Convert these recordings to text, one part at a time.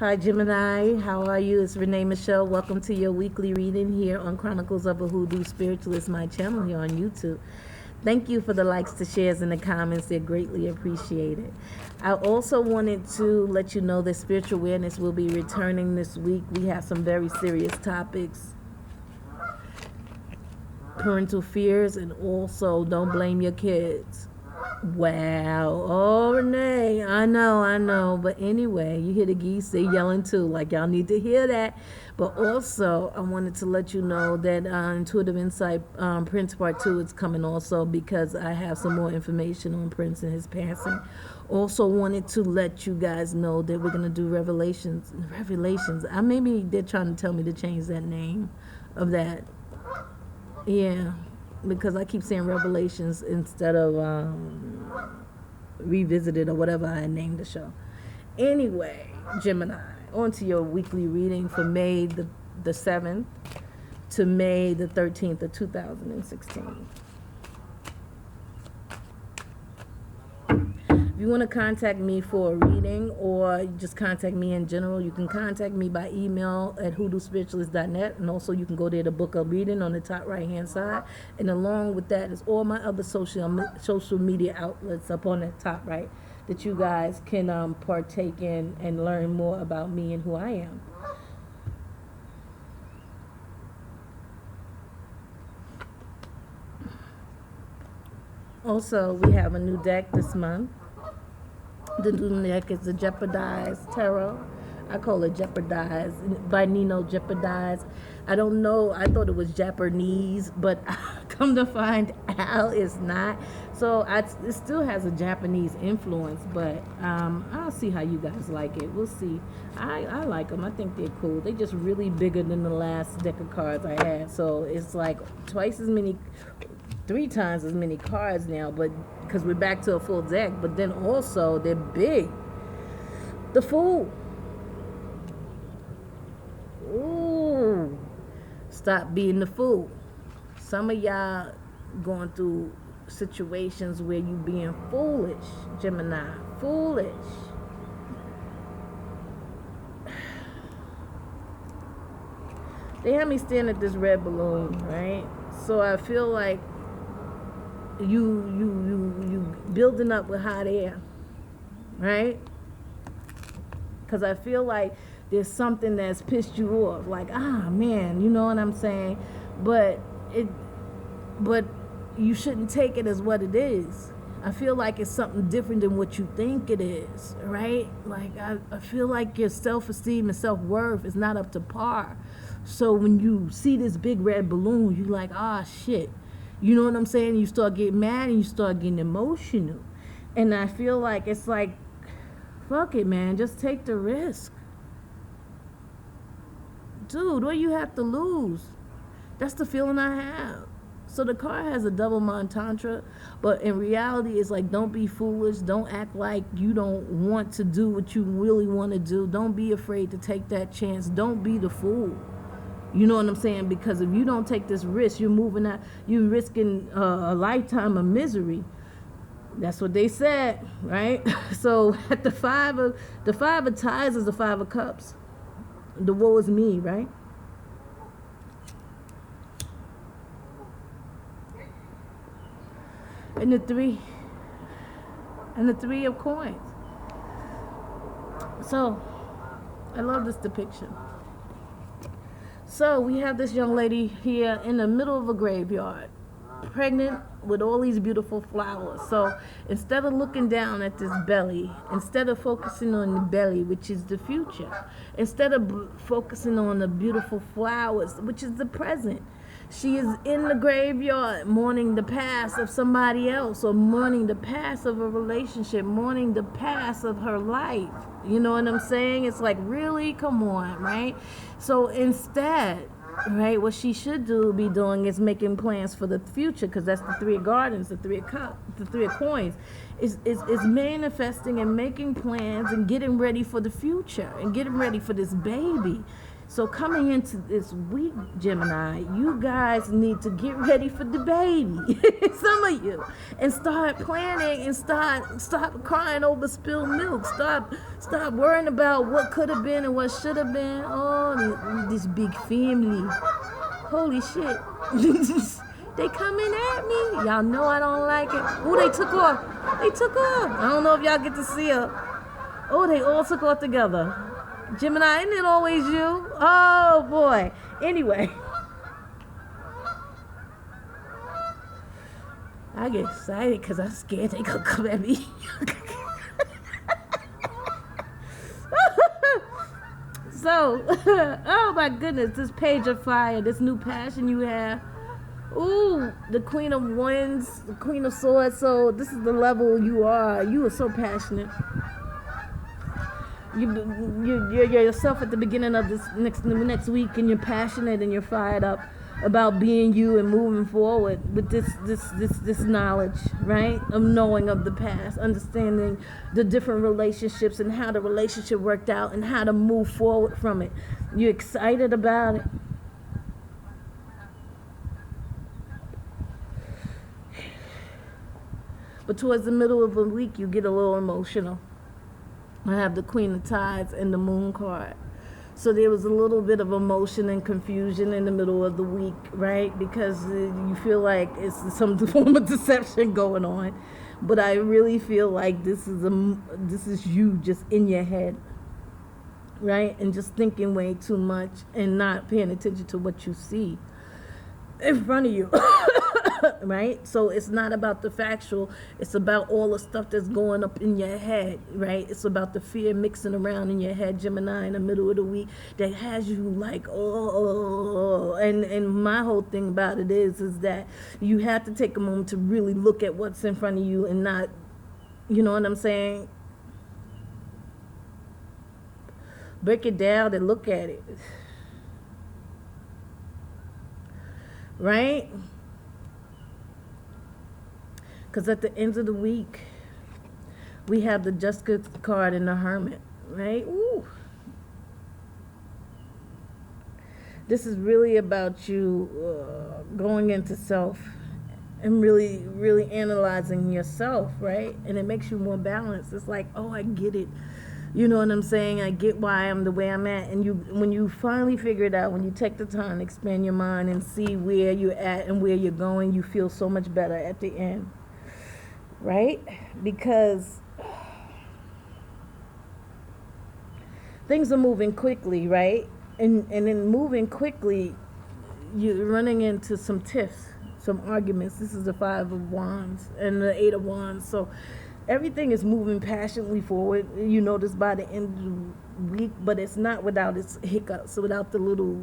Hi Gemini, how are you? It's Renee Michelle. Welcome to your weekly reading here on Chronicles of a Hoodoo Spiritualist, my channel here on YouTube. Thank you for the likes, the shares, and the comments. They're greatly appreciated. I also wanted to let you know that Spiritual Awareness will be returning this week. We have some very serious topics. Parental fears, and also don't blame your kids. Wow. Oh, Renee. I know. But anyway, you hear the geese, they yelling too. Like, y'all need to hear that. But also, I wanted to let you know that Intuitive Insight Prince Part 2 is coming also, because I have some more information on Prince and his passing. Also wanted to let you guys know that we're going to do Revelations. Maybe they're trying to tell me to change that name of that. Yeah. Because I keep saying Revelations instead of Revisited or whatever I named the show. Anyway, Gemini, on to your weekly reading for May the 7th to May the 13th of 2016. If you want to contact me for a reading or just contact me in general, you can contact me by email at hoodoospiritualist.net, and also you can go there to book a reading on the top right hand side, and along with that is all my other social media outlets up on the top right that you guys can partake in and learn more about me and who I am. Also, we have a new deck this month. The new deck is the Jeopardized Tarot. I call it Jeopardized by Nino Jeopardize. I don't know. I thought it was Japanese, but come to find out it's not. So it still has a Japanese influence, but I'll see how you guys like it. We'll see. I like them. I think they're cool. They're just really bigger than the last deck of cards I had. So it's like 3 times as many cards now, but because we're back to a full deck, but then also they're big. The Fool. Ooh. Stop being the fool. Some of y'all going through situations where you being foolish, Gemini. Foolish. They had me staring at this red balloon, right? So I feel like you building up with hot air, right? Because I feel like there's something that's pissed you off, like, man, you know what I'm saying? But you shouldn't take it as what it is. I feel like it's something different than what you think it is, right? Like, I feel like your self-esteem and self-worth is not up to par. So when you see this big red balloon, you're like, shit. You know what I'm saying? You start getting mad and you start getting emotional. And I feel like it's like, fuck it, man. Just take the risk. Dude, what do you have to lose? That's the feeling I have. So the card has a double entendre, but in reality, it's like, don't be foolish. Don't act like you don't want to do what you really want to do. Don't be afraid to take that chance. Don't be the fool. You know what I'm saying? Because if you don't take this risk, you're moving out, you're risking a lifetime of misery. That's what they said, right? So at the five of ties is the 5 of cups. The woe is me, right? And the 3 of coins. So I love this depiction. So we have this young lady here in the middle of a graveyard, pregnant with all these beautiful flowers. So instead of looking down at this belly, instead of focusing on the belly, which is the future, instead of focusing on the beautiful flowers, which is the present, she is in the graveyard mourning the past of somebody else, or mourning the past of a relationship, mourning the past of her life. You know what I'm saying? It's like, really? Come on, right? So instead, right, what she should be doing is making plans for the future, because that's the 3 of gardens, the 3 of cups, the 3 of coins. Is manifesting and making plans and getting ready for the future and getting ready for this baby. So coming into this week, Gemini, you guys need to get ready for the baby. Some of you. And start planning and stop crying over spilled milk. Stop worrying about what could have been and what should have been. Oh, this big family. Holy shit. They coming at me. Y'all know I don't like it. Oh, they took off. I don't know if y'all get to see her. Oh, they all took off together. Gemini, isn't it always you? Oh, boy. Anyway. I get excited because I'm scared they gonna come at me. So, oh my goodness, this page of fire, this new passion you have. Ooh, the Queen of Wands, the Queen of Swords. So this is the level you are. You are so passionate. You're yourself at the beginning of this next week, and you're passionate and you're fired up about being you and moving forward with this knowledge, right? Of knowing of the past, understanding the different relationships and how the relationship worked out and how to move forward from it. You're excited about it. But towards the middle of the week, you get a little emotional. I have the Queen of Tides and the Moon card. So there was a little bit of emotion and confusion in the middle of the week, right? Because you feel like it's some form of deception going on. But I really feel like this is you just in your head, right? And just thinking way too much and not paying attention to what you see in front of you. Right? So it's not about the factual, it's about all the stuff that's going up in your head, right? It's about the fear mixing around in your head, Gemini, in the middle of the week that has you like, oh. And my whole thing about it is that you have to take a moment to really look at what's in front of you and not, you know what I'm saying? Break it down and look at it. Right? Because at the end of the week, we have the Justice card and the Hermit, right? Ooh. This is really about you going into self and really, really analyzing yourself, right? And it makes you more balanced. It's like, oh, I get it. You know what I'm saying? I get why I'm the way I'm at. And when you finally figure it out, when you take the time to expand your mind and see where you're at and where you're going, you feel so much better at the end. Right? Because things are moving quickly, right? And in moving quickly, you're running into some tiffs, some arguments. This is the 5 of Wands and the 8 of Wands. So everything is moving passionately forward. You notice by the end of the week, but it's not without its hiccups, without the little,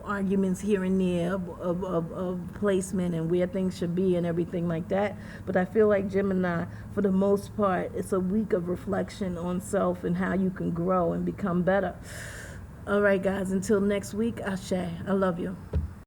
arguments here and there of placement and where things should be and everything like that. But I feel like Gemini, for the most part, it's a week of reflection on self and how you can grow and become better. All right, guys, until next week, Ashe. I love you.